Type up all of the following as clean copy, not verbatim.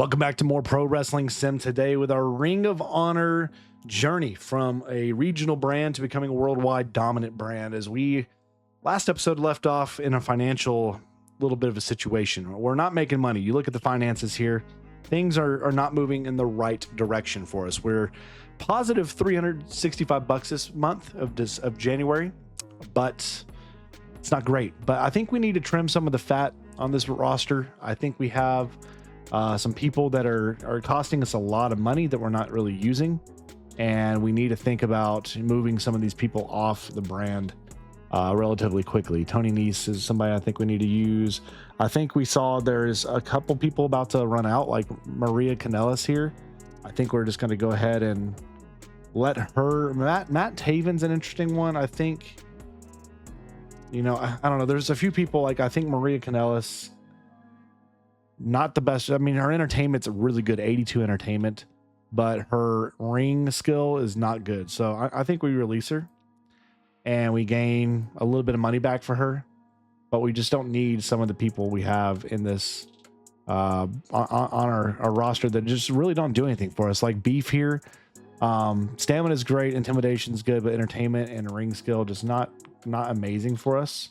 Welcome back to more Pro Wrestling Sim today with our Ring of Honor journey from a regional brand to becoming a worldwide dominant brand. As we last episode left off in a financial little bit of a situation. We're not making money. You look at the finances here, things are not moving in the right direction for us. We're positive $365 this month of January, but it's not great. But I think we need to trim some of the fat on this roster. I think we have some people that are costing us a lot of money that we're not really using, and we need to think about moving some of these people off the brand relatively quickly. Tony Nese is somebody I think we need to use. I think we saw there's a couple people about to run out, like Maria Kanellis here. I think we're just going to go ahead and let her. Matt Taven's an interesting one. I think, you know, I don't know. There's a few people, like I think Maria Kanellis, not the best. I mean, her entertainment's a really good 82 entertainment, but her ring skill is not good. So I think we release her and we gain a little bit of money back for her, but we just don't need some of the people we have in this on our roster that just really don't do anything for us. Like Beef here, stamina is great, intimidation is good, but entertainment and ring skill just not amazing for us.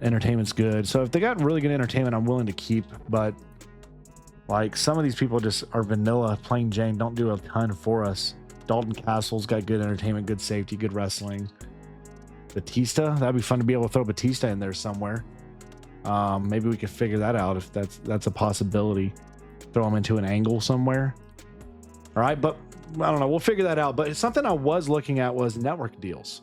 Entertainment's good, so if they got really good entertainment, I'm willing to keep. But like some of these people just are vanilla, plain Jane, don't do a ton for us. Dalton Castle's got good entertainment, good safety, good wrestling. Batista, that'd be fun to be able to throw Batista in there somewhere. Maybe we could figure that out if that's a possibility. Throw him into an angle somewhere. All right, but I don't know, we'll figure that out. But something I was looking at was network deals.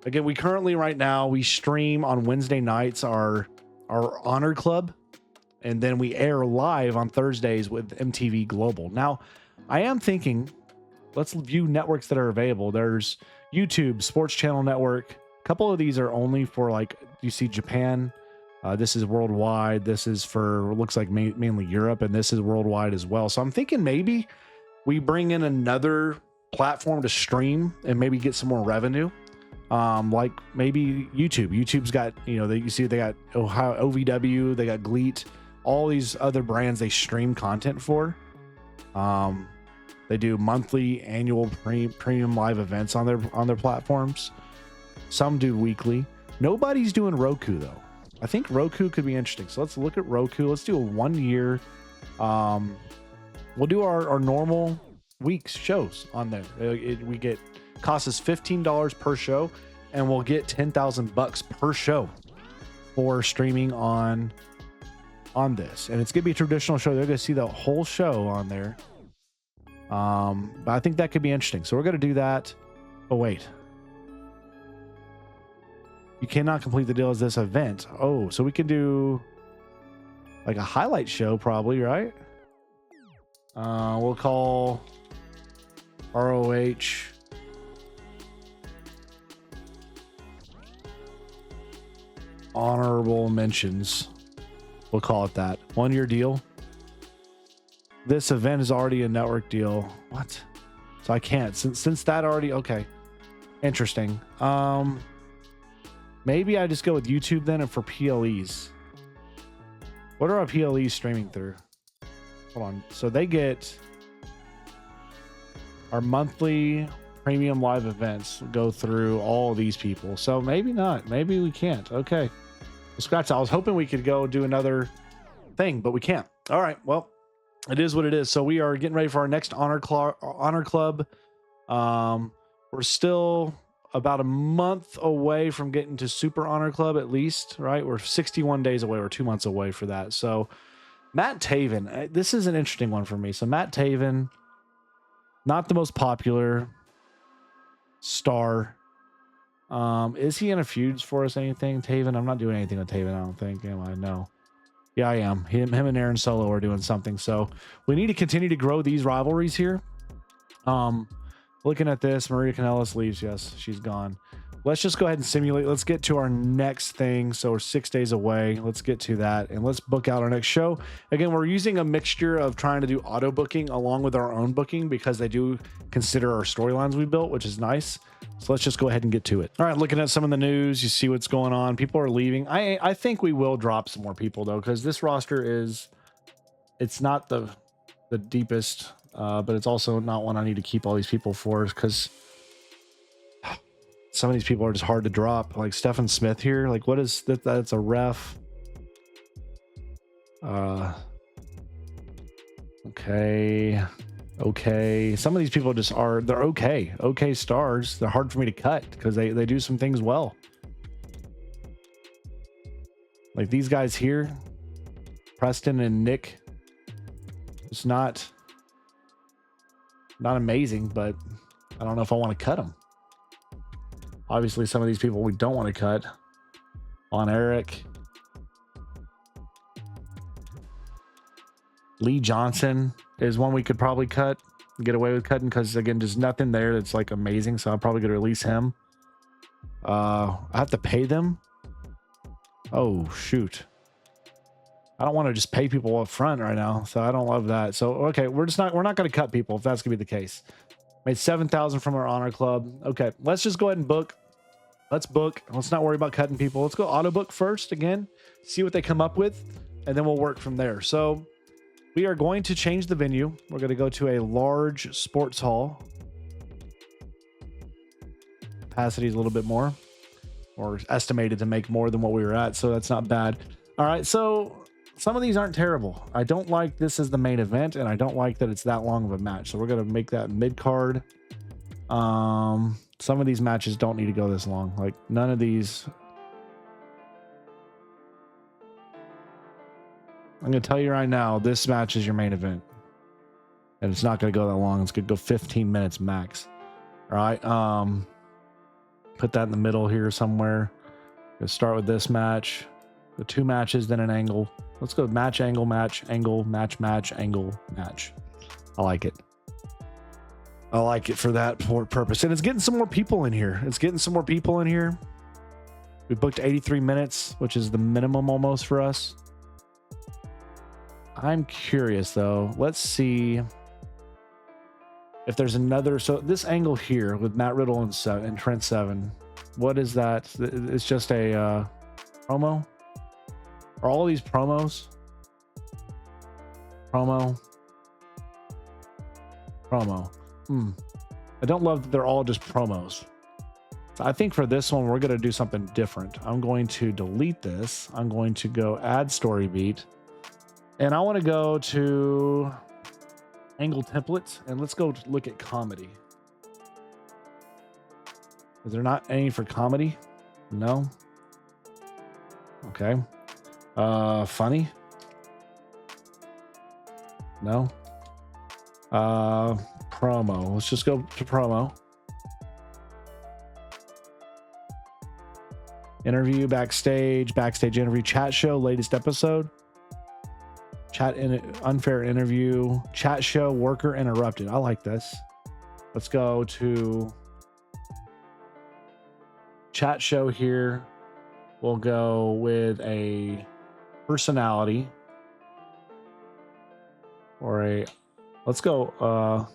Again, we currently right now we stream on Wednesday nights our Honor Club, and then we air live on Thursdays with MTV Global. Now, I am thinking, let's view networks that are available. There's YouTube, Sports Channel Network. A couple of these are only for, like, you see Japan. This is worldwide. This is for, looks like mainly Europe, and this is worldwide as well. So I'm thinking maybe we bring in another platform to stream and maybe get some more revenue. Like maybe YouTube. YouTube's got, you know, you see they got Ohio OVW, they got Gleat, all these other brands they stream content for. They do monthly, annual, premium live events on their platforms. Some do weekly. Nobody's doing Roku though. I think Roku could be interesting. So let's look at Roku. Let's do a 1 year. We'll do our normal week's shows on there. We get costs us $15 per show, and we'll get $10,000 per show for streaming on this. And it's gonna be a traditional show. They're gonna see the whole show on there. But I think that could be interesting. So we're gonna do that. Oh wait, you cannot complete the deal as this event. Oh, so we can do like a highlight show probably, right? We'll call ROH honorable mentions. We'll call it that. 1 year deal. This event is already a network deal. What? So I can't, since that already, okay. Interesting. Maybe I just go with YouTube then, and for PLEs. What are our PLEs streaming through? Hold on. So they get our monthly premium live events go through all these people. So maybe not. Maybe we can't. Okay. Well, scratch that. I was hoping we could go do another thing, but we can't. All right. Well, it is what it is. So we are getting ready for our next Honor Club. We're still about a month away from getting to Super Honor Club at least, right? We're 61 days away. We're 2 months away for that. So Matt Taven, this is an interesting one for me. So Matt Taven, not the most popular star. Is he in a feuds for us? Anything, Taven? I'm not doing anything with Taven, I don't think. Am I? No. Yeah, I am. Him and Aaron Solo are doing something. So we need to continue to grow these rivalries here. Looking at this, Maria Kanellis leaves. Yes, she's gone. let's just go ahead and simulate. Let's get to our next thing. So we're 6 days away. Let's get to that and let's book out our next show. Again, we're using a mixture of trying to do auto booking along with our own booking because they do consider our storylines we built, which is nice. So let's just go ahead and get to it. All right, looking at some of the news, you see what's going on. People are leaving. I think we will drop some more people though, because this roster is, it's not the deepest, but it's also not one I need to keep all these people for, because some of these people are just hard to drop. Like Stephen Smith here. Like, what is that? That's a ref. Okay. Some of these people just are, they're okay stars. They're hard for me to cut because they do some things well. Like these guys here, Preston and Nick. It's not amazing, but I don't know if I want to cut them. Obviously, some of these people we don't want to cut. On Eric. Lee Johnson is one we could probably cut. Get away with cutting because, again, there's nothing there that's like amazing. So I'm probably going to release him. I have to pay them. Oh, shoot. I don't want to just pay people up front right now. So I don't love that. So, okay, we're not going to cut people if that's going to be the case. Made 7,000 from our honor club. Okay, let's just go ahead and book. Let's book. Let's not worry about cutting people. Let's go auto book first again, see what they come up with, and then we'll work from there. So we are going to change the venue. We're going to go to a large sports hall. Capacity is a little bit more, or estimated to make more than what we were at. So that's not bad. All right. So some of these aren't terrible. I don't like this as the main event, and I don't like that it's that long of a match. So we're going to make that mid card. Some of these matches don't need to go this long. Like none of these. I'm going to tell you right now, this match is your main event. And it's not going to go that long. It's going to go 15 minutes max. All right. Put that in the middle here somewhere. Let's start with this match. The 2 matches, then an angle. Let's go match, angle, match, angle, match, match, angle, match. I like it. I like it for that purpose. And it's getting some more people in here. We booked 83 minutes, which is the minimum almost for us. I'm curious though. Let's see if there's another. So this angle here with Matt Riddle and Trent Seven, what is that? It's just a promo. Are all these promos? Promo. I don't love that they're all just promos. So I think for this one, we're going to do something different. I'm going to delete this. I'm going to go add story beat. And I want to go to angle templates and let's go look at comedy. Is there not any for comedy? No. Okay. Funny? No. Promo. Let's just go to promo. Interview, backstage interview, chat show, latest episode. Chat in unfair interview, chat show, worker interrupted. I like this. Let's go to chat show here. We'll go with a personality or a, let's go,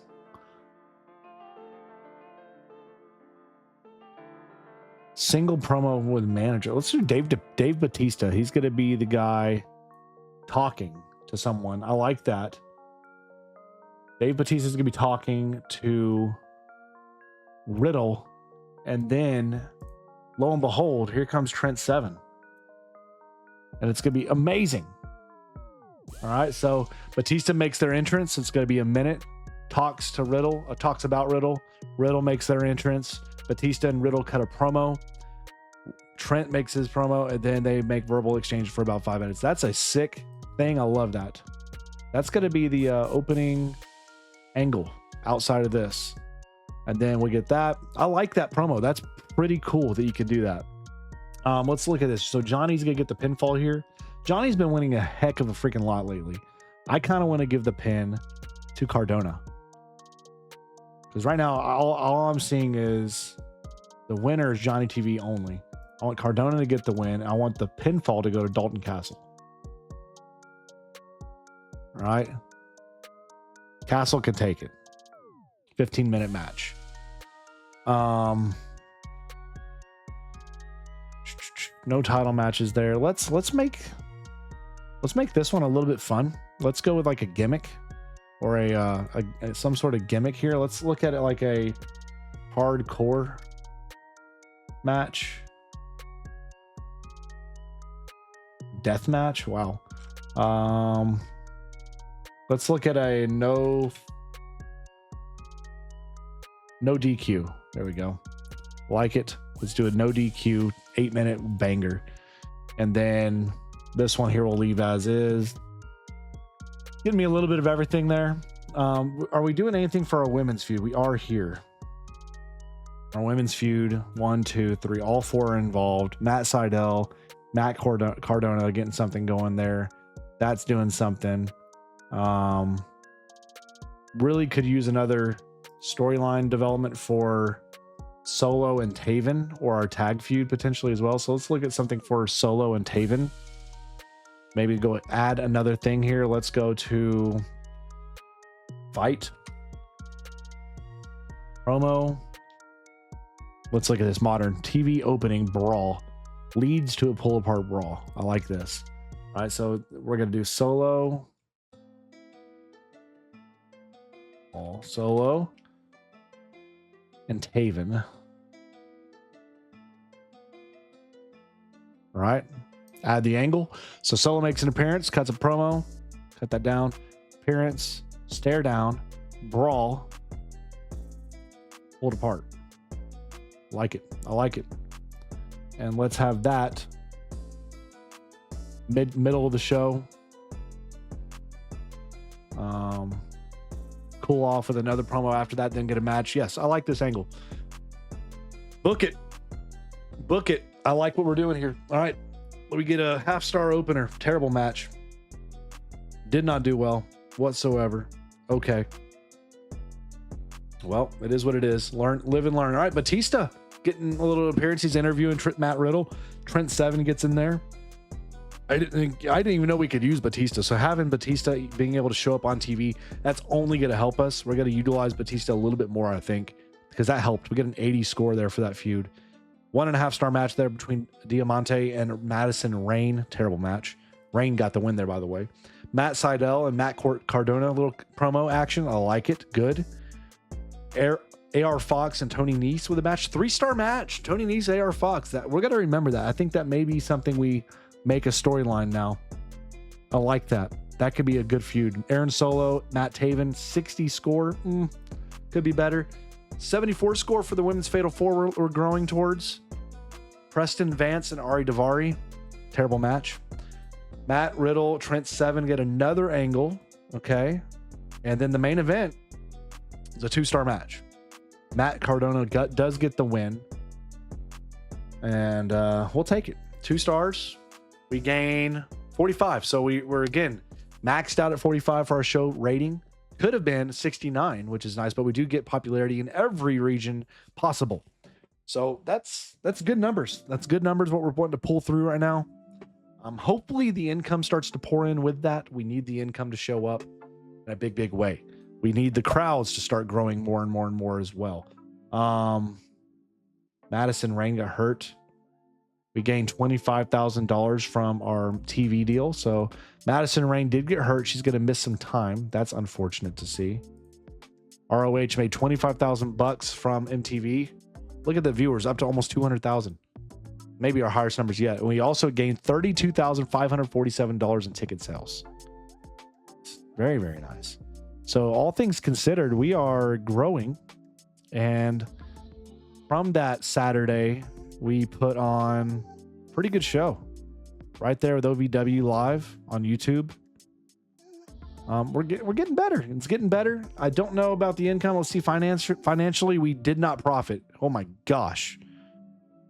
single promo with manager. Let's do Dave Batista. He's going to be the guy talking to someone. I like that. Dave Batista is going to be talking to Riddle. And then, lo and behold, here comes Trent Seven. And it's going to be amazing. All right, so Batista makes their entrance. It's going to be a minute. Talks to Riddle. Talks about Riddle. Riddle makes their entrance. Batista and Riddle cut a promo. Trent makes his promo, and then they make verbal exchange for about 5 minutes. That's a sick thing. I love that. That's going to be the opening angle outside of this. And then we get that. I like that promo. That's pretty cool that you can do that. Let's look at this. So Johnny's going to get the pinfall here. Johnny's been winning a heck of a freaking lot lately. I kind of want to give the pin to Cardona. Because right now, all I'm seeing is The winner is Johnny TV only. I want Cardona to get the win. I want the pinfall to go to Dalton Castle. All right. Castle can take it. 15-minute match. No title matches there. Let's make this one a little bit fun. Let's go with like a gimmick or a some sort of gimmick here. Let's look at it like a hardcore match. Death match. Wow. Let's look at a no DQ. There we go. Like it. Let's do a no DQ 8-minute banger. And then this one here we'll leave as is. Getting me a little bit of everything there. Are we doing anything for our women's feud? We are here. Our women's feud, 1, 2, 3, all 4 are involved. Matt Sydal, Matt Cardona getting something going there. That's doing something. Really could use another storyline development for Solo and Taven, or our tag feud potentially as well. So let's look at something for Solo and Taven. Maybe go add another thing here. Let's go to fight promo. Let's look at this modern TV opening brawl leads to a pull apart brawl. I like this. All right, so we're gonna do Solo, Solo, and Taven. All right, add the angle. So Solo makes an appearance, cuts a promo, cut that down. Appearance, stare down, brawl, pulled apart. Like it. I like it. And let's have that middle of the show. Cool off with another promo after that, then get a match. Yes, I like this angle. Book it. Book it. I like what we're doing here. All right. Let me get a half-star opener. Terrible match. Did not do well whatsoever. Okay. Well, it is what it is. Learn, live and learn. All right, Batista getting a little appearance. He's interviewing Matt Riddle. Trent Seven gets in there. I didn't even know we could use Batista. So having Batista being able to show up on TV, that's only going to help us. We're going to utilize Batista a little bit more, I think, because that helped. We get an 80 score there for that feud. 1.5-star match there between Diamante and Madison Rain. Terrible match. Rain got the win there, by the way. Matt Sydal and Matt Cardona, a little promo action. I like it. Good. AR Fox and Tony Nese with a match. 3-star match. Tony Nese, AR Fox. That we're going to remember that. I think that may be something we make a storyline now. I like that. That could be a good feud. Aaron Solo, Matt Taven, 60 score. Could be better. 74 score for the women's Fatal 4 we're growing towards. Preston Vance and Ari Daivari. Terrible match. Matt Riddle, Trent Seven get another angle. Okay. And then the main event is a 2-star match. Matt Cardona does get the win. And we'll take it. 2 stars. We gain 45. So we're again maxed out at 45 for our show rating. Could have been 69, which is nice, but we do get popularity in every region possible. So that's good numbers. That's good numbers, what we're wanting to pull through right now. Hopefully the income starts to pour in with that. We need the income to show up in a big way. We need the crowds to start growing more and more and more as well. Madison Rain got hurt. We gained $25,000 from our TV deal. So Madison Rain did get hurt. She's going to miss some time. That's unfortunate to see. ROH made $25,000 from MTV. Look at the viewers, up to almost 200,000. Maybe our highest numbers yet. And we also gained $32,547 in ticket sales. Very, very nice. So all things considered, we are growing. And from that Saturday, we put on a pretty good show right there with OVW live on YouTube. We're getting better. It's getting better. I don't know about the income. Let's see. Financially, we did not profit. Oh my gosh.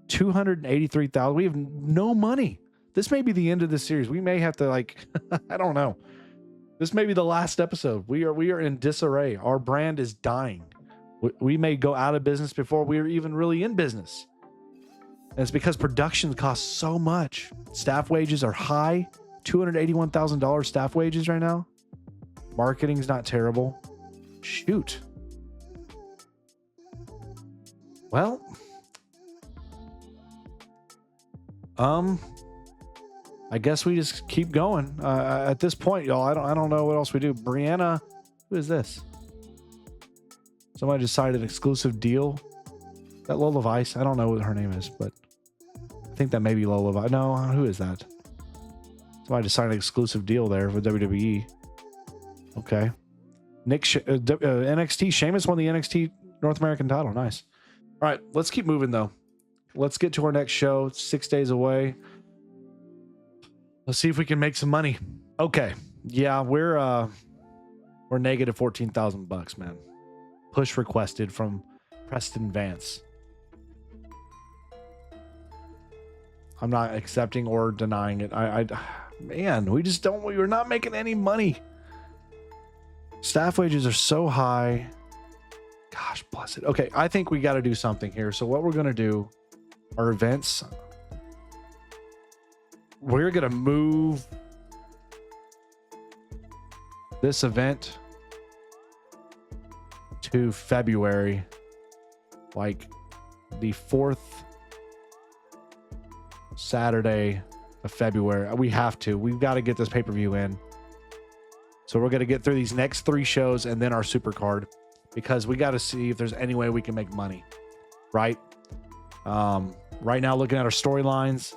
283,000. We have no money. This may be the end of the series. We may have to I don't know. This may be the last episode. We are in disarray. Our brand is dying. We may go out of business before we are even really in business. And it's because production costs so much. Staff wages are high, $281,000 staff wages right now. Marketing's not terrible. Shoot. Well, I guess we just keep going. At this point, y'all, I don't know what else we do. Brianna, who is this? Somebody decided an exclusive deal. That Lola Vice. I don't know what her name is, but I think that may be Lola Vice. No, who is that? Somebody decided an exclusive deal there with WWE. Okay. NXT. Sheamus won the NXT North American title. Nice. All right, let's keep moving though. Let's get to our next show. It's 6 days away. Let's see if we can make some money. Okay. Yeah, we're negative $14,000, man. Push requested from Preston Vance. I'm not accepting or denying it. Man, we're not making any money. Staff wages are so high. Gosh, bless it. Okay, I think we got to do something here. So what we're going to do, our events, we're going to move this event to February, like the 4th Saturday of February. We've got to get this pay-per-view in. So we're going to get through these next 3 shows and then our Supercard, because we got to see if there's any way we can make money, right? Right now, looking at our storylines,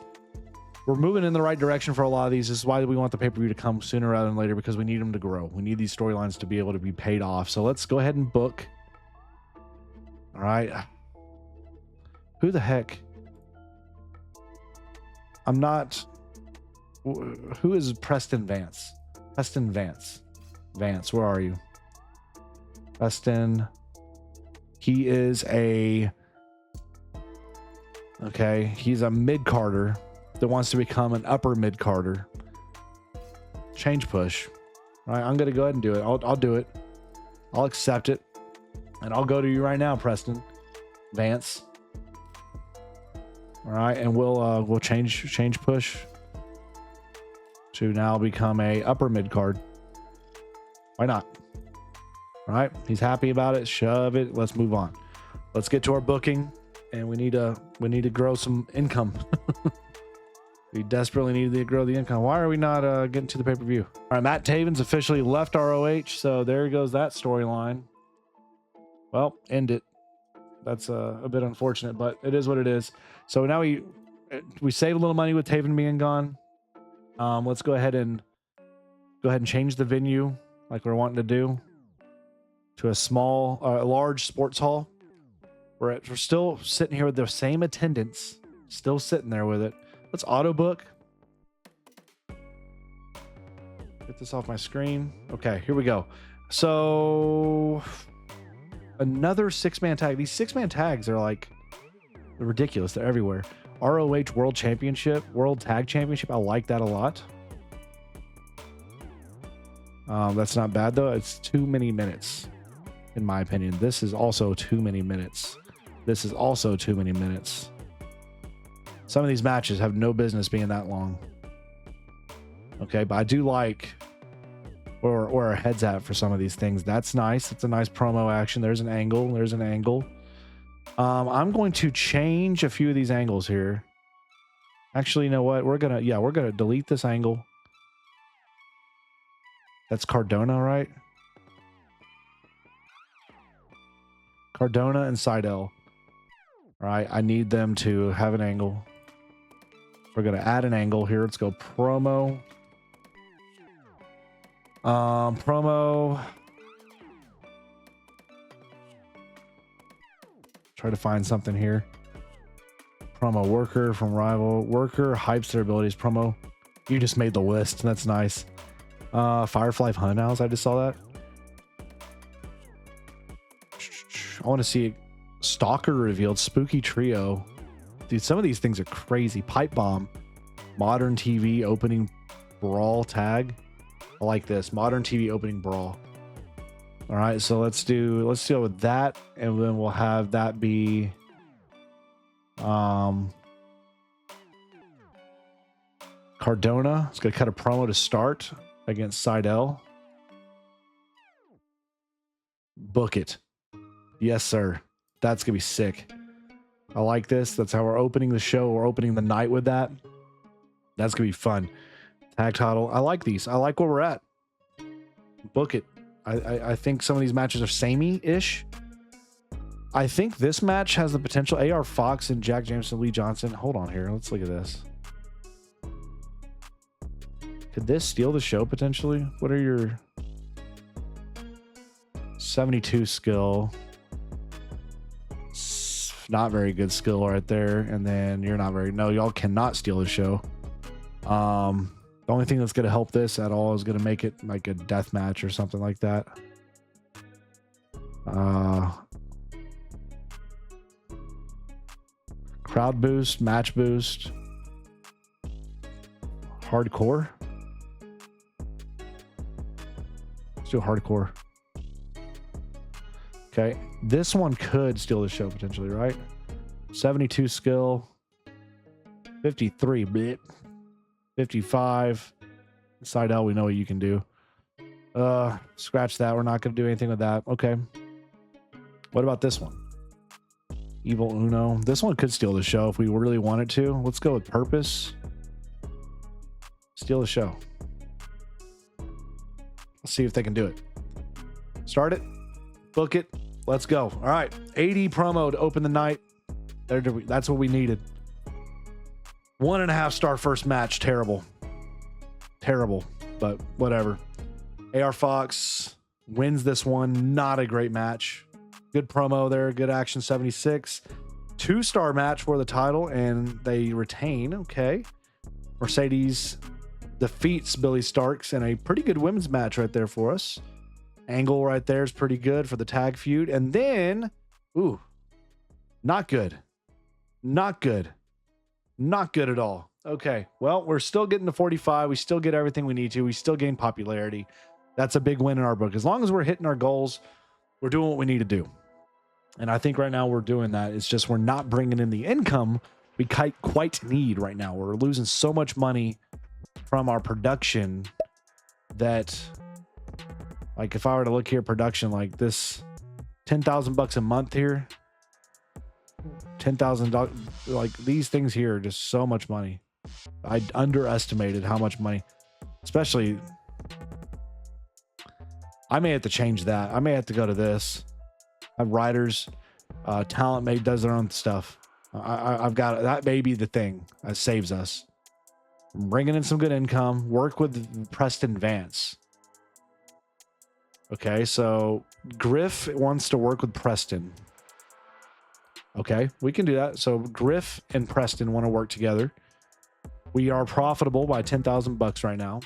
we're moving in the right direction for a lot of these. This is why we want the pay-per-view to come sooner rather than later, because we need them to grow. We need these storylines to be able to be paid off. So let's go ahead and book. All right. Who the heck? Who is Preston Vance? Preston Vance. Vance, where are you? Preston. He is he's a mid-carder that wants to become an upper mid-carder. Change push. All right, I'm going to go ahead and do it. I'll do it. I'll accept it. And I'll go to you right now, Preston Vance. All right, and we'll change push to now become a upper mid-card. Why not? All right, he's happy about it. Shove it. Let's move on. Let's get to our booking, and we need to grow some income. We desperately need to grow the income. Why are we not getting to the pay-per-view? All right, Matt Taven's officially left ROH, so there goes that storyline. Well, end it. That's a bit unfortunate, but it is what it is. So now we saved a little money with Taven being gone. Let's go ahead and change the venue like we're wanting to do to a large sports hall. We're still sitting here with the same attendance, still sitting there with it. Let's auto book. Get this off my screen. Okay, here we go. So another 6-man tag. These 6-man tags are they're ridiculous. They're everywhere. ROH World Championship, World Tag Championship. I like that a lot. That's not bad though. It's too many minutes, in my opinion. This is also too many minutes. This is also too many minutes. Some of these matches have no business being that long. Okay, but I do like where our head's at for some of these things. That's nice. It's a nice promo action. There's an angle. There's an angle. I'm going to change a few of these angles here. Actually, you know what? We're gonna delete this angle. That's Cardona, right? Cardona and Seidel. All right, I need them to have an angle. We're gonna add an angle here. Let's go promo. Promo. Try to find something here. Promo worker from rival. Worker hypes their abilities. Promo. You just made the list. That's nice. Firefly Funhouse. I just saw that. I want to see Stalker revealed. Spooky Trio. Dude, some of these things are crazy. Pipe Bomb. Modern TV opening brawl tag. I like this. Modern TV opening brawl. All right, so let's deal with that, and then we'll have that be Cardona. It's gonna cut a promo to start against Seidel. Book it. Yes, sir. That's gonna be sick. I like this. That's how we're opening the show. We're opening the night with that. That's gonna be fun. Tag title. I like these. I like where we're at. Book it. I think some of these matches are samey-ish. I think this match has the potential. AR Fox and Jack Jameson, Lee Johnson. Hold on here. Let's look at this. Could this steal the show potentially? What are your 72 skill? Not very good skill right there. And then you're not very, no, y'all cannot steal the show. The only thing that's going to help this at all is going to make it like a death match or something like that. Crowd boost, match boost, hardcore. Let's do hardcore. Okay, this one could steal the show potentially, right? 72 skill, 53 bit, 55. Seidel, we know what you can do. Scratch that. We're not going to do anything with that. Okay. What about this one? Evil Uno. This one could steal the show if we really wanted to. Let's go with purpose. Steal the show. Let's see if they can do it. Start it. Book it. Let's go. All right. 80 promo to open the night. That's what we needed. 1.5 star first match. Terrible. Terrible, but whatever. AR Fox wins this one. Not a great match. Good promo there. Good action. 76. 2-star match for the title, and they retain. Okay. Mercedes defeats Billy Starks in a pretty good women's match right there for us. Angle right there is pretty good for the tag feud. And then, ooh, not good. Not good. Not good at all. Okay, well, we're still getting to 45. We still get everything we need to. We still gain popularity. That's a big win in our book. As long as we're hitting our goals, we're doing what we need to do. And I think right now we're doing that. It's just we're not bringing in the income we quite need right now. We're losing so much money from our production that, like, if I were to look here, production like this, $10,000 a month here, $10,000, like these things here are just so much money. I underestimated how much money, especially. I may have to change that. I may have to go to this. Have writers, talent made does their own stuff. I've got that may be the thing that saves us. Bringing in some good income. Work with Preston Vance. Okay, so Griff wants to work with Preston. Okay, we can do that. So Griff and Preston want to work together. We are profitable by $10,000 right now.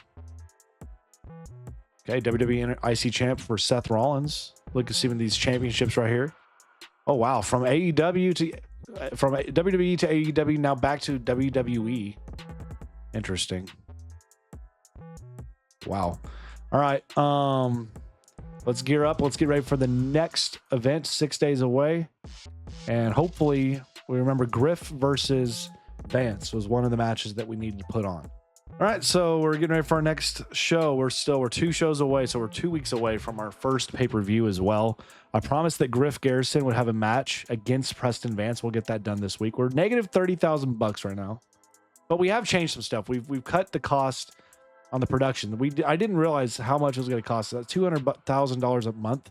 Okay, WWE IC champ for Seth Rollins. Look at seeing these championships right here. Oh wow, from WWE to AEW, now back to WWE. Interesting. Wow. All right. Let's gear up. Let's get ready for the next event, 6 days away. And hopefully we remember Griff versus Vance was one of the matches that we needed to put on. All right, so we're getting ready for our next show. We're 2 shows away, so we're 2 weeks away from our first pay-per-view as well. I promised that Griff Garrison would have a match against Preston Vance. We'll get that done this week. We're negative $30,000 right now, but we have changed some stuff. We've cut the cost on the production. I didn't realize how much it was going to cost. That's $200,000 a month.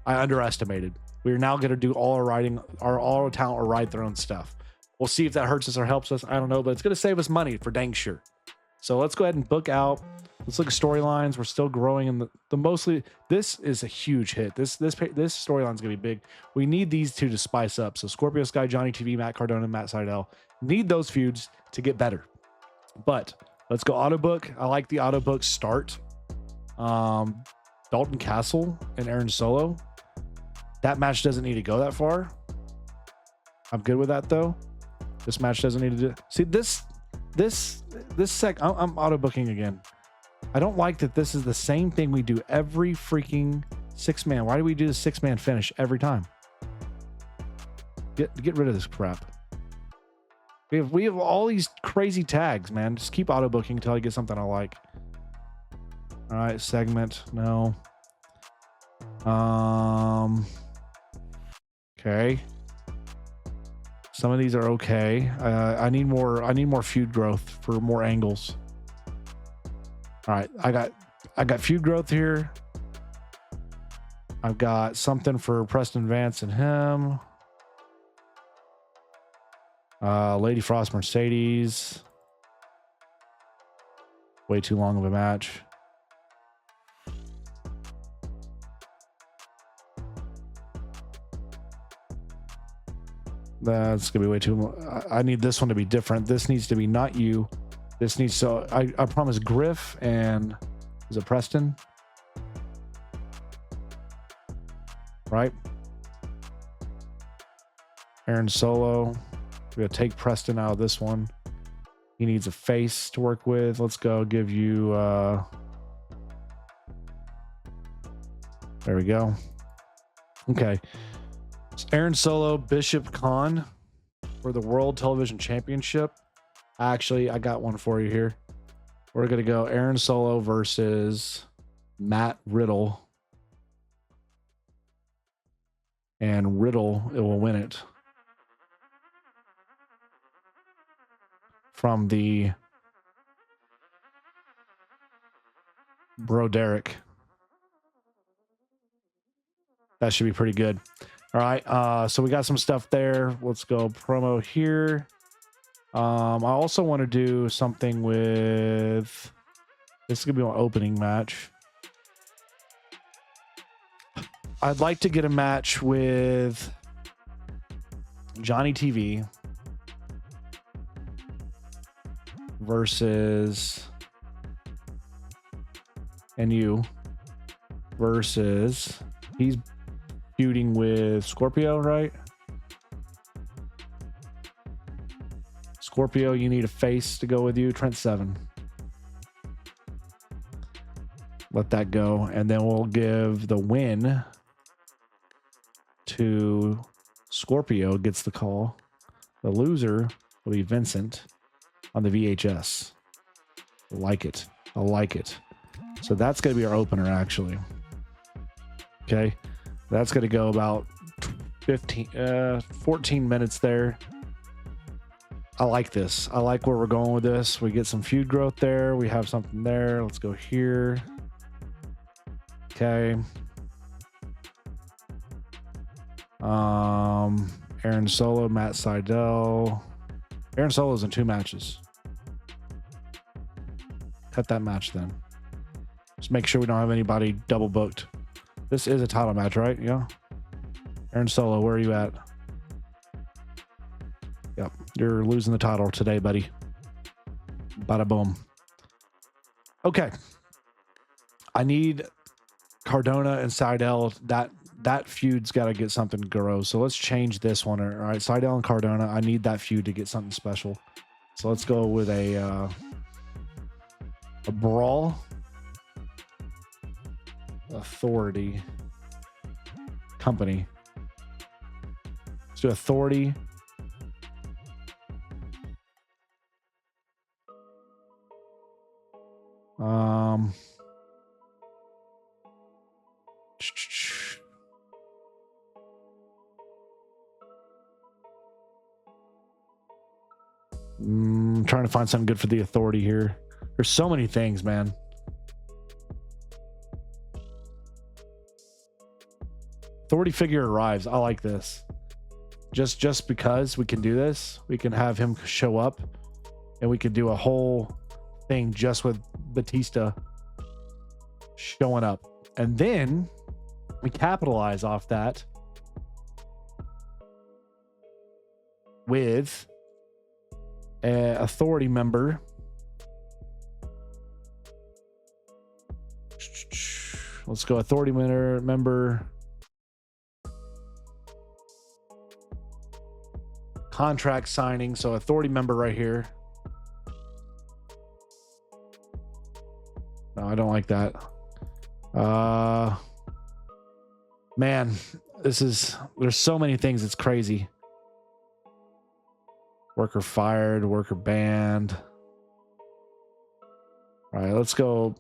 I underestimated. We're now going to do all our writing, all our talent will write their own stuff. We'll see if that hurts us or helps us. I don't know, but it's going to save us money for dang sure. So let's go ahead and book out. Let's look at storylines. We're still growing in the mostly. This is a huge hit. This storyline is going to be big. We need these two to spice up. So Scorpio Sky, Johnny TV, Matt Cardona, and Matt Seidel need those feuds to get better. But let's go auto book. I like the auto book start. Dalton Castle and Aaron Solo. That match doesn't need to go that far. I'm good with that though. This match doesn't need to do. See this I'm auto booking again. I don't like that this is the same thing we do every freaking 6-man. Why do we do the 6-man finish every time? Get rid of this crap. We have all these crazy tags, man. Just keep auto booking until I get something I like. All right, segment. No. Okay. Some of these are okay. I need more feud growth for more angles. All right, I got feud growth here. I've got something for Preston Vance and him. Lady Frost Mercedes. Way too long of a match. That's gonna be way too. I need this one to be different. This needs to be not you. This needs so. I promise Griff and is it Preston? Right. Aaron Solo. We're gonna take Preston out of this one. He needs a face to work with. Let's go give you. There we go. Okay. Aaron Solo, Bishop Khan for the World Television Championship. Actually, I got one for you here. We're going to go Aaron Solo versus Matt Riddle. And Riddle, it will win it. From the Bro Derek. That should be pretty good. All right, so we got some stuff there. Let's go promo here. I also want to do something with... This is going to be my opening match. I'd like to get a match with Johnny TV versus... And you versus... He's feuding with Scorpio, right? Scorpio, you need a face to go with you. Trent Seven. Let that go. And then we'll give the win to Scorpio, gets the call. The loser will be Vincent on the VHS. I like it. I like it. So that's going to be our opener, actually. Okay. That's going to go about 14 minutes there. I like this. I like where we're going with this. We get some feud growth there. We have something there. Let's go here. Okay. Aaron Solo, Matt Sydal. Aaron Solo's in 2 matches. Cut that match then. Just make sure we don't have anybody double booked. This is a title match, right? Yeah. Aaron Solo, where are you at? Yep. You're losing the title today, buddy. Bada boom. Okay. I need Cardona and Sydal. That feud's got to get something to grow. So let's change this one. All right. Sydal and Cardona. I need that feud to get something special. So let's go with a brawl. Authority company. Let's do Authority. Trying to find something good for the Authority here. There's so many things, man. Authority figure arrives. I like this. Just because we can do this, we can have him show up and we could do a whole thing just with Batista showing up. And then we capitalize off that with an Authority member. Let's go Authority member. Contract signing. So Authority member right here. No, I don't like that. Man, there's so many things. It's crazy. Worker fired, worker banned. All right, let's go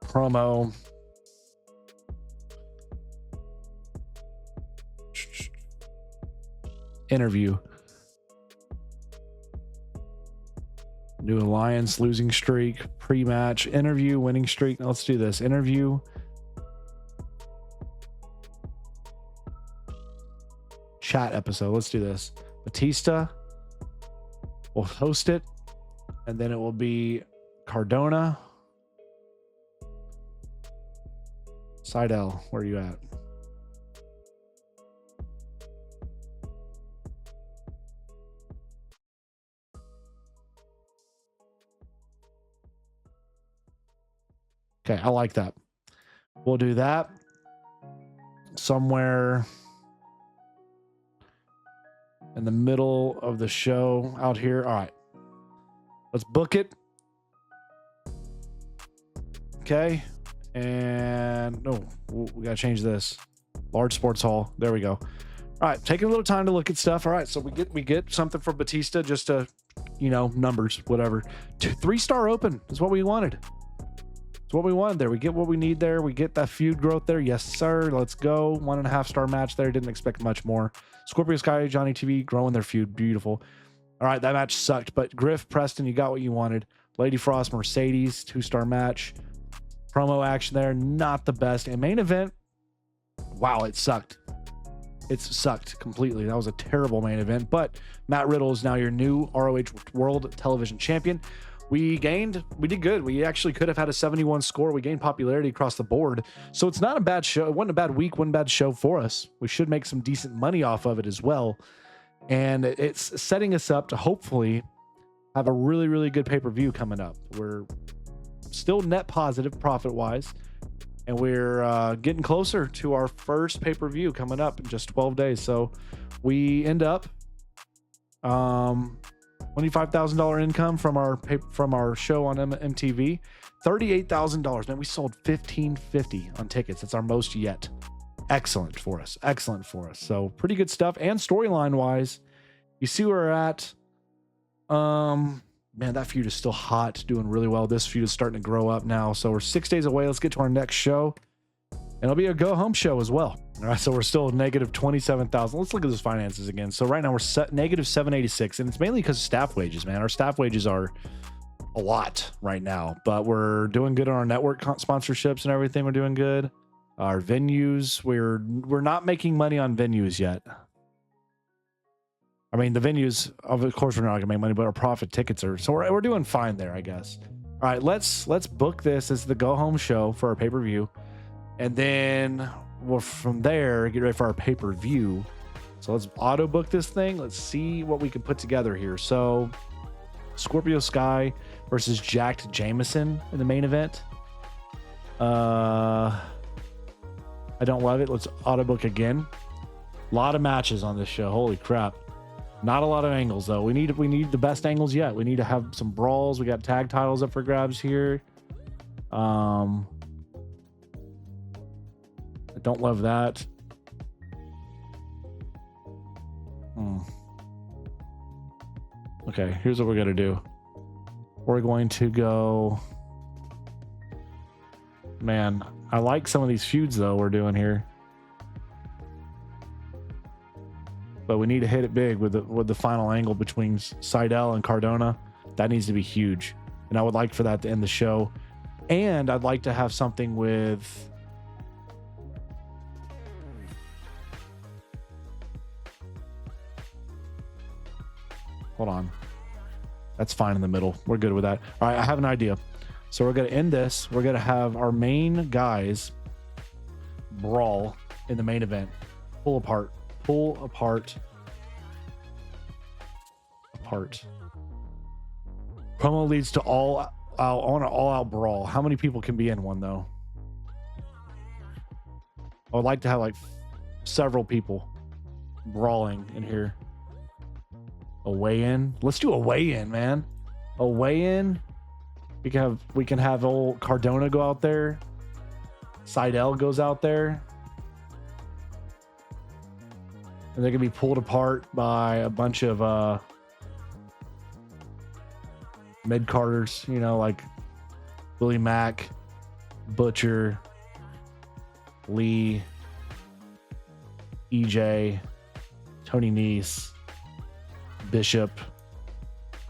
promo. Interview. New alliance, losing streak, pre-match, interview, winning streak. Let's do this. Interview. Chat episode. Let's do this. Batista will host it, and then it will be Cardona. Seidel, where are you at? Okay, I like that. We'll do that somewhere in the middle of the show out here. All right, let's book it. Okay, and no, we gotta change this. Large sports hall. There we go. All right, taking a little time to look at stuff. All right, so we get something for Batista, just to, you know, numbers, whatever. 3-star open is what we wanted. It's what we wanted there. We get what we need there. We get that feud growth there. Yes, sir. Let's go. 1.5-star match there. Didn't expect much more. Scorpio Sky, Johnny TV, growing their feud. Beautiful. All right, that match sucked, but Griff, Preston, you got what you wanted. Lady Frost, Mercedes, 2-star match. Promo action there, not the best. And main event, wow, it sucked. It sucked completely. That was a terrible main event, but Matt Riddle is now your new ROH World Television Champion. We did good. We actually could have had a 71 score. We gained popularity across the board. So it's not a bad show. It wasn't a bad week, wasn't a bad show for us. We should make some decent money off of it as well. And it's setting us up to hopefully have a really, really good pay-per-view coming up. We're still net positive profit-wise, and we're getting closer to our first pay-per-view coming up in just 12 days. So we end up $25,000 income from our show on MTV, $38,000. Man, we sold $1,550 on tickets. It's our most yet. Excellent for us. So pretty good stuff. And storyline wise, you see where we're at. Man, that feud is still hot, doing really well. This feud is starting to grow up now. So we're 6 days away. Let's get to our next show. And it'll be a go home show as well. All right, so we're still negative 27,000. Let's look at those finances again. So right now we're set negative 786, and it's mainly because of staff wages, man. Our staff wages are a lot right now, but we're doing good on our network sponsorships and everything. We're doing good. Our venues, we're not making money on venues yet. I mean, the venues, of course, we're not gonna make money, but our profit tickets are. So we're doing fine there, I guess. All right, let's book this as the go home show for our pay-per-view. And then we'll from there get ready for our pay-per-view. So let's auto book this thing. Let's see what we can put together here. So Scorpio Sky versus Jacked Jameson in the main event. I don't love it. Let's auto book again. A lot of matches on this show. Holy crap. Not a lot of angles though. We need the best angles yet. We need to have some brawls. We got tag titles up for grabs here. I don't love that. Okay, here's what we're going to do. We're going to go... Man, I like some of these feuds, though, we're doing here. But we need to hit it big with the final angle between Seidel and Cardona. That needs to be huge. And I would like for that to end the show. And I'd like to have something with... Hold on. That's fine in the middle. We're good with that. All right, I have an idea. So we're going to end this. We're going to have our main guys brawl in the main event. Pull apart. Promo leads to all-out brawl. How many people can be in one, though? I would like to have like several people brawling in here. A weigh-in. Let's do a weigh-in, man. A weigh-in. We can have old Cardona go out there. Seidel goes out there. And they're going to be pulled apart by a bunch of mid-carders, you know, like Willie Mack, Butcher, Lee, EJ, Tony Nese, Bishop.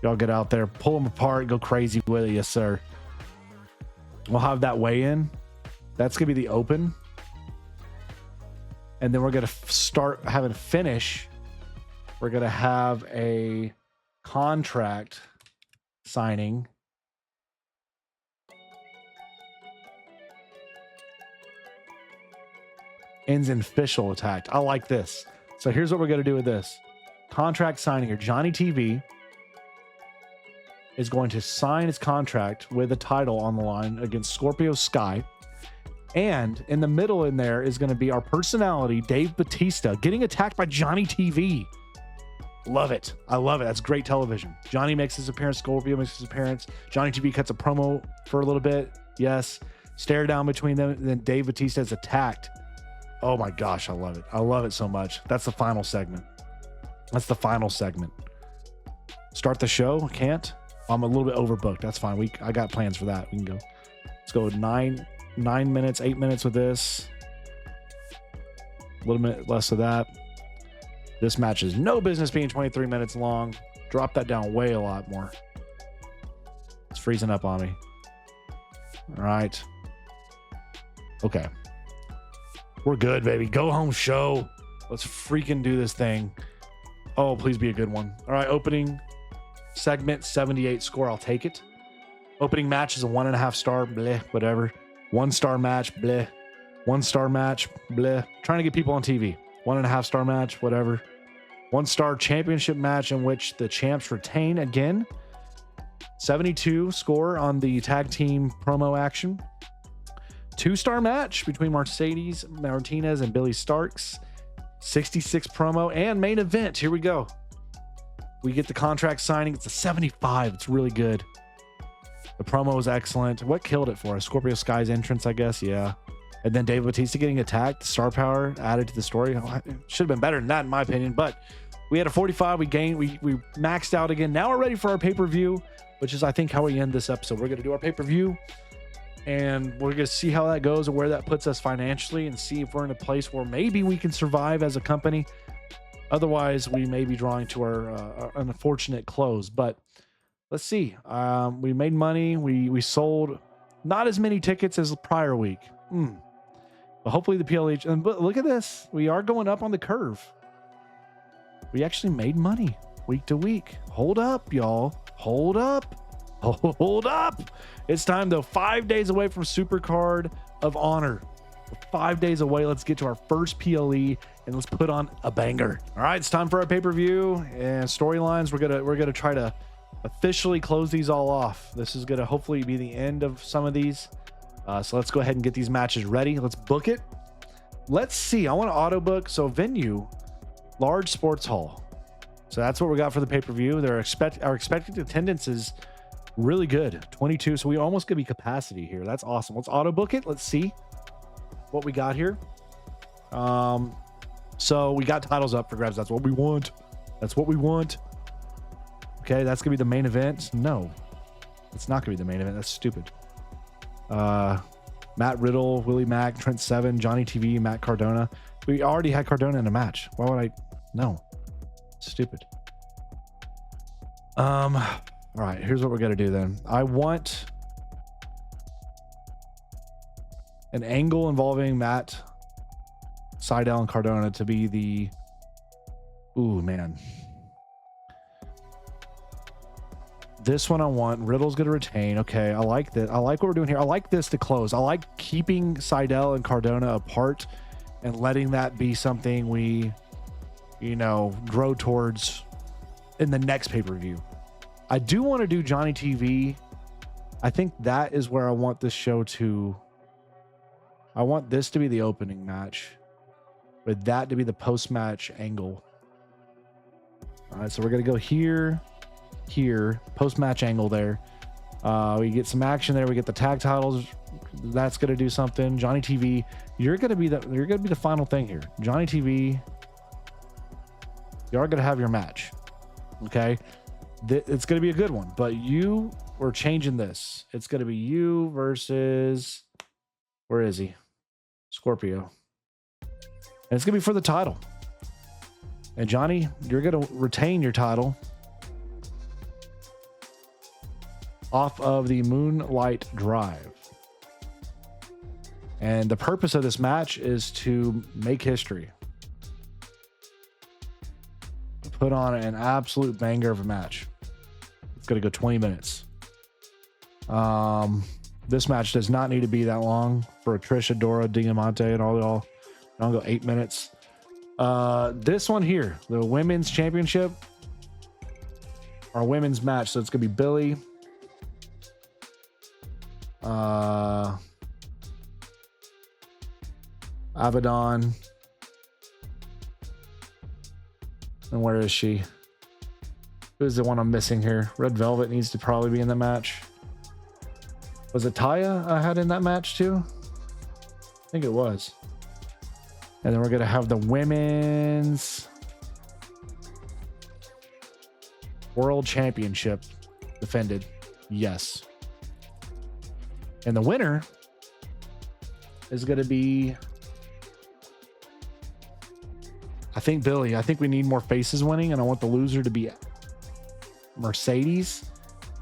Y'all get out there, pull them apart, go crazy with it. Yes, sir. We'll have that weigh-in. That's going to be the open. And then we're going to start having a finish. We're going to have a contract signing. Ends in official attack. I like this. So here's what we're going to do with this. Contract signing here. Johnny TV is going to sign his contract with a title on the line against Scorpio Sky. And in the middle in there is going to be our personality, Dave Bautista, getting attacked by Johnny TV. Love it. I love it. That's great television. Johnny makes his appearance. Scorpio makes his appearance. Johnny TV cuts a promo for a little bit. Yes. Stare down between them. And then Dave Bautista is attacked. Oh my gosh. I love it. I love it so much. That's the final segment. That's the final segment. Start the show. Can't. I'm a little bit overbooked. That's fine. I got plans for that. We can go. Let's go 9 minutes, 8 minutes with this. A little bit less of that. This match is no business being 23 minutes long. Drop that down way a lot more. It's freezing up on me. All right. Okay. We're good, baby. Go home show. Let's freaking do this thing. Oh, please be a good one. All right. Opening segment, 78 score. I'll take it. Opening match is a 1.5 star. Bleh, whatever. 1 star match. Bleh. 1 star match. Bleh. Trying to get people on TV. 1.5 star match. Whatever. 1 star championship match in which the champs retain again. 72 score on the tag team promo action. 2 star match between Mercedes Martinez and Billy Starks. 66 promo and main event. Here we go. We get the contract signing. It's a 75. It's really good. The promo was excellent. What killed it for us? Scorpio Sky's entrance, I guess. Yeah. And then Dave Bautista getting attacked. Star power added to the story. It should have been better than that, in my opinion. But we had a 45. We gained. We maxed out again. Now we're ready for our pay-per-view, which is, I think, how we end this episode. We're going to do our pay-per-view, and we're going to see how that goes and where that puts us financially, and see if we're in a place where maybe we can survive as a company. Otherwise, we may be drawing to our unfortunate close. But let's see. We made money. We sold not as many tickets as the prior week. But hopefully the PLH. And but look at this. We are going up on the curve. We actually made money week to week. Hold up, y'all. Hold up. Hold up. It's time, though. 5 days away from Supercard of Honor. We're 5 days away. Let's get to our first PLE and let's put on a banger. All right, it's time for our pay-per-view and storylines. We're gonna try to officially close these all off. This is gonna hopefully be the end of some of these. So let's go ahead and get these matches ready. Let's book it. Let's see. I want to auto book. So venue, large sports hall. So that's what we got for the pay-per-view. Our expected attendance is really good, 22. So we almost gonna be capacity here. That's awesome. Let's auto book it. Let's see what we got here. So we got titles up for grabs. That's what we want. That's what we want. Okay, that's gonna be the main event. No, it's not gonna be the main event. That's stupid. Matt Riddle, Willie Mack, Trent Seven, Johnny TV, Matt Cardona. We already had Cardona in a match. Why would I? No, stupid. All right, here's what we're gonna do then. I want an angle involving Matt Sydal and Cardona to be the. Ooh, man. This one I want. Riddle's going to retain. Okay, I like that. I like what we're doing here. I like this to close. I like keeping Sydal and Cardona apart and letting that be something we, grow towards in the next pay-per-view. I do want to do Johnny TV. I think that is where I want this show to. I want this to be the opening match, with that to be the post-match angle. All right, so we're going to go here. Post-match angle there. We get some action there. We get the tag titles. That's going to do something. Johnny TV, you're going to be the final thing here. Johnny TV, You are going to have your match. Okay. It's going to be a good one, but we're changing this. It's going to be you versus, where is he? Scorpio. And it's going to be for the title. And Johnny, you're going to retain your title off of the Moonlight Drive. And the purpose of this match is to make history. Put on an absolute banger of a match. It's going to go 20 minutes. This match does not need to be that long for Trish, Dora, Diamante, and all. I'll go 8 minutes. This one here, the women's championship, our women's match. So it's going to be Billy, Abaddon, and where is she? Who's the one I'm missing here? Red Velvet needs to probably be in the match. Was it Taya I had in that match too? I think it was. And then we're going to have the women's world championship defended. Yes. And the winner is going to be, I think, Billy. I think we need more faces winning, and I want the loser to be Mercedes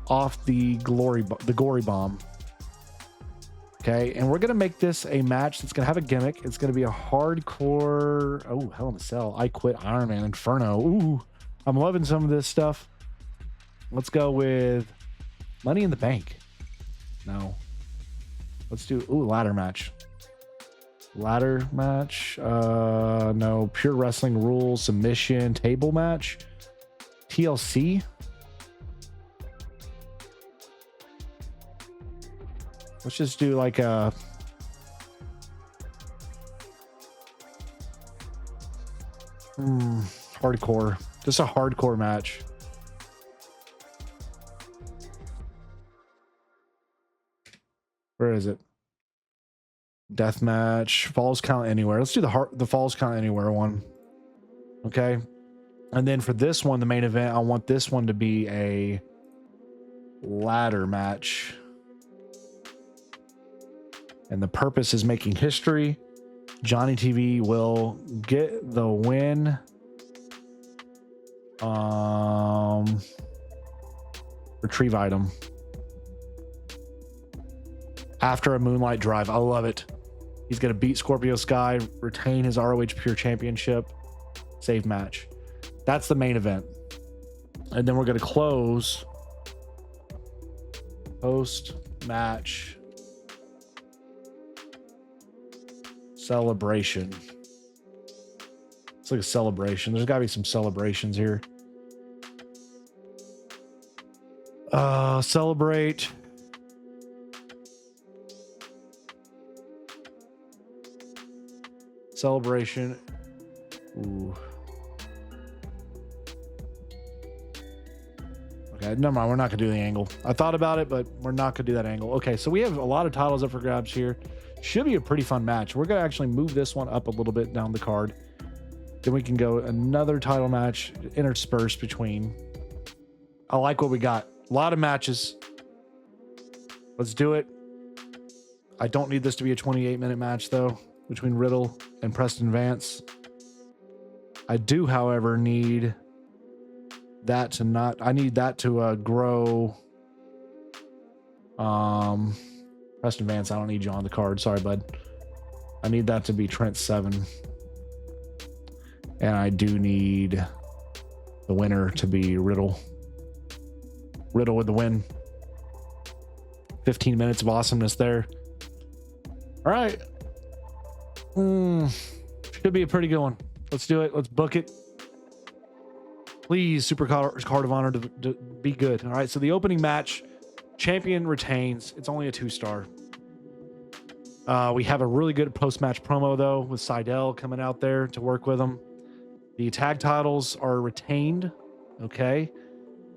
off the Gory Bomb. Okay, and we're going to make this a match that's going to have a gimmick. It's going to be a hardcore... Oh, Hell in a Cell. I Quit Iron Man Inferno. Ooh, I'm loving some of this stuff. Let's go with Money in the Bank. No. Let's do... Ooh, ladder match. Ladder match. No. Pure Wrestling Rules. Submission. Table match. TLC. Let's just do like a hardcore. Just a hardcore match. Where is it? Death match. Falls Count Anywhere. Let's do the Falls Count Anywhere one. Okay. And then for this one, the main event, I want this one to be a ladder match. And the purpose is making history. Johnny TV will get the win. Retrieve item. After a Moonlight Drive. I love it. He's going to beat Scorpio Sky, retain his ROH Pure Championship, save match. That's the main event. And then we're going to close post-match celebration. It's like a celebration. There's got to be some celebrations here. Celebrate. Celebration. Ooh. Okay, never mind. We're not going to do the angle. I thought about it, but we're not going to do that angle. Okay, so we have a lot of titles up for grabs here. Should be a pretty fun match. We're going to actually move this one up a little bit down the card. Then we can go another title match interspersed between. I like what we got. A lot of matches. Let's do it. I don't need this to be a 28-minute match, though, between Riddle and Preston Vance. I do, however, need that to not... I need that to grow... Preston Vance, I don't need you on the card. Sorry, bud. I need that to be Trent 7. And I do need the winner to be Riddle. Riddle with the win. 15 minutes of awesomeness there. All right. Should be a pretty good one. Let's do it. Let's book it. Please, Supercard of Honor to be good. All right, so the opening match... Champion retains. It's only a 2-star. We have a really good post-match promo, though, with Seidel coming out there to work with them. The tag titles are retained. Okay.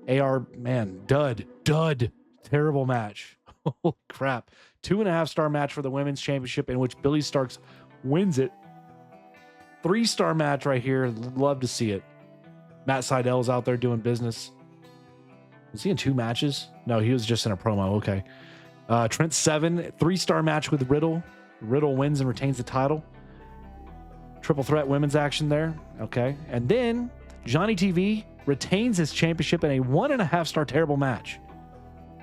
AR, man, dud. Terrible match. Holy crap. 2.5-star match for the women's championship in which Billy Starks wins it. 3-star match right here. Love to see it. Matt Seidel's out there doing business. Was he in 2 matches? No, he was just in a promo. Okay. Trent Seven, 3-star match with Riddle. Riddle wins and retains the title. Triple threat women's action there. Okay. And then Johnny TV retains his championship in a 1.5-star terrible match.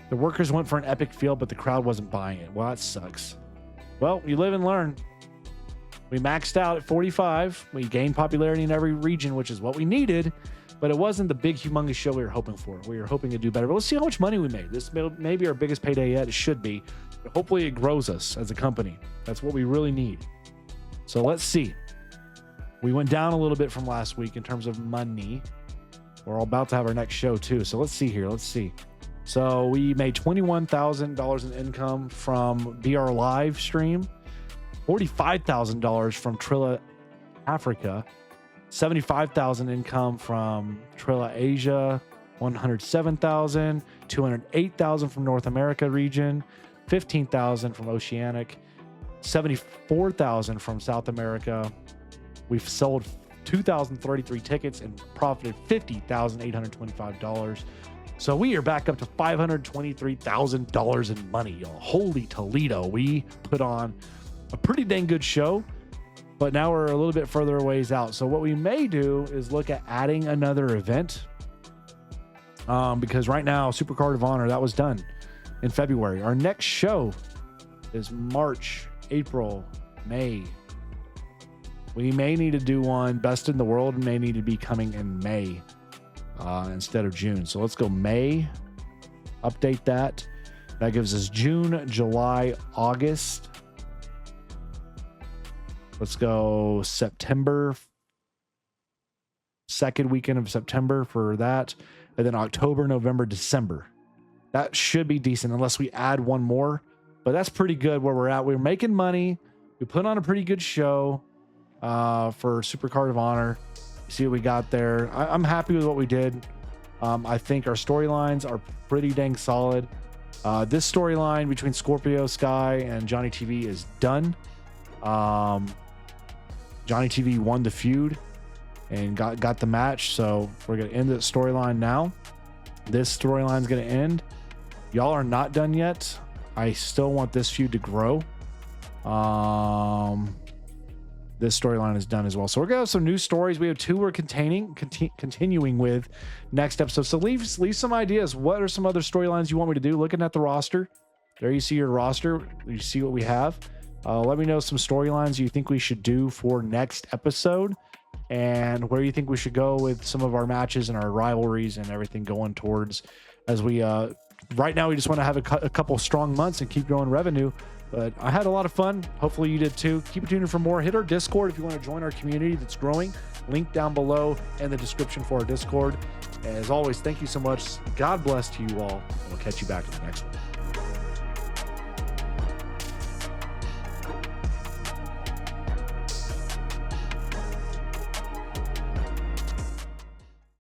The workers went for an epic field, but the crowd wasn't buying it. Well, that sucks. Well, you live and learn. We maxed out at 45. We gained popularity in every region, which is what we needed, but it wasn't the big, humongous show we were hoping for. We were hoping to do better, but let's see how much money we made. This may be our biggest payday yet. It should be, but hopefully it grows us as a company. That's what we really need. So let's see. We went down a little bit from last week in terms of money. We're all about to have our next show too. So let's see here. Let's see. So we made $21,000 in income from BR live stream, $45,000 from Trilla Africa, $75,000 income from Trilla Asia, $107,000, $208,000 from North America region, $15,000 from Oceanic, $74,000 from South America. We've sold 2,033 tickets and profited $50,825. So we are back up to $523,000 in money, y'all. Holy Toledo. We put on a pretty dang good show, but now we're a little bit further ways out. So what we may do is look at adding another event, because right now, Supercard of Honor, that was done in February. Our next show is March, April, May. We may need to do one. Best in the World may need to be coming in May instead of June. So let's go May. Update that. That gives us June, July, August. Let's go September. Second weekend of September for that. And then October, November, December. That should be decent unless we add one more. But that's pretty good where we're at. We're making money. We put on a pretty good show for Supercard of Honor. You see what we got there. I'm happy with what we did. I think our storylines are pretty dang solid. This storyline between Scorpio Sky and Johnny TV is done. Johnny TV won the feud and got the match. So we're going to end the storyline now. This storyline is going to end. Y'all are not done yet. I still want this feud to grow. This storyline is done as well. So we're going to have some new stories. We have 2 we're continuing with next episode. So leave some ideas. What are some other storylines you want me to do? Looking at the roster. There you see your roster. You see what we have. Let me know some storylines you think we should do for next episode and where you think we should go with some of our matches and our rivalries and everything going towards as we, right now we just want to have a couple strong months and keep growing revenue. But I had a lot of fun. Hopefully you did too. Keep it tuned for more. Hit our Discord if you want to join our community that's growing. Link down below in the description for our Discord. As always, thank you so much. God bless to you all. And we'll catch you back in the next one.